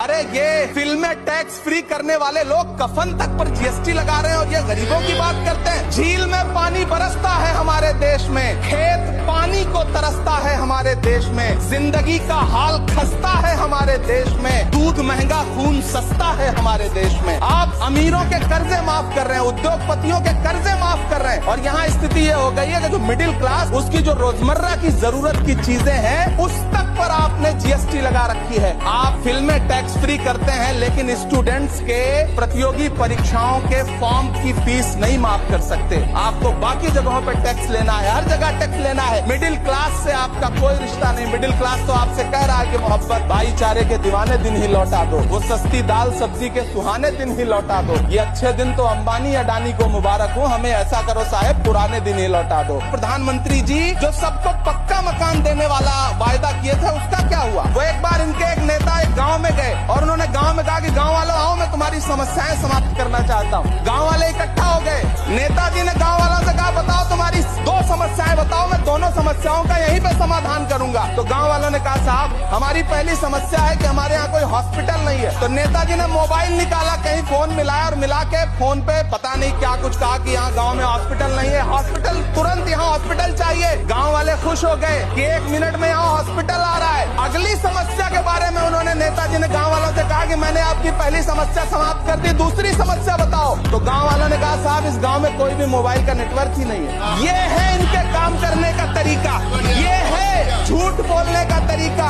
अरे ये फिल्में टैक्स फ्री करने वाले लोग कफन तक पर जीएसटी लगा रहे हैं और ये गरीबों की बात करते हैं। झील में पानी बरसता है हमारे देश में, खेत पानी को तरसता है हमारे देश में, जिंदगी का हाल खस्ता है हमारे देश में, दूध महंगा खून सस्ता है हमारे देश में। आप अमीरों के कर्जे माफ कर रहे हैं, उद्योगपतियों के कर्जे माफ कर रहे हैं और यहाँ स्थिति ये हो गई है कि जो मिडिल क्लास, उसकी जो रोजमर्रा की जरूरत की चीजें हैं उस तक पर आपने जीएसटी लगा रखी है। आप फिल्में टैक्स फ्री करते हैं लेकिन स्टूडेंट्स के प्रतियोगी परीक्षाओं के फॉर्म की फीस नहीं माफ कर सकते। आपको बाकी जगहों पर टैक्स लेना है, हर जगह टैक्स लेना है। मिडिल क्लास से आपका कोई रिश्ता नहीं। मिडिल क्लास तो आपसे कह रहा है कि मोहब्बत भाईचारे के दीवाने दिन ही लौटा दो, वो सस्ती दाल सब्जी के सुहाने दिन ही लौटा दो। ये अच्छे दिन तो अंबानी अडानी को मुबारक हो, हमें ऐसा करो साहब पुराने दिन ही लौटा दो। प्रधानमंत्री जी जो सबको पक्का मकान देने वाला वायदा किए थे उसका क्या हुआ? वो एक बार इनके एक नेता एक गांव में गए और उन्होंने गांव में कहा कि गांव वालों आओ, मैं तुम्हारी समस्याएं समाप्त करना चाहता हूं। गांव वाले इकट्ठा हो गए। नेताजी ने गांव वालों से कहा बताओ तुम्हारी 2 समस्याएं बताओ, मैं दोनों समस्याओं का यहीं पे समाधान करूंगा। तो गांव वालों ने कहा साहब हमारी पहली समस्या है कि हमारे यहाँ कोई हॉस्पिटल नहीं है। तो नेताजी ने मोबाइल निकाला, कहीं फोन मिलाया और मिला के फोन पे पता नहीं क्या कुछ कहा कि यहाँ गाँव में हॉस्पिटल नहीं है, हॉस्पिटल तुरंत यहाँ हॉस्पिटल चाहिए। गाँव वाले खुश हो गए कि 1 मिनट में यहाँ हॉस्पिटल आ रहा है। अगली समस्या के बारे में उन्होंने नेताजी ने गांव वालों से कहा कि मैंने आपकी पहली समस्या समाप्त कर दी, दूसरी समस्या बताओ। तो गांव वालों ने कहा साहब इस गांव में कोई भी मोबाइल का नेटवर्क ही नहीं है। ये है इनके काम करने का तरीका, ये है झूठ बोलने का तरीका।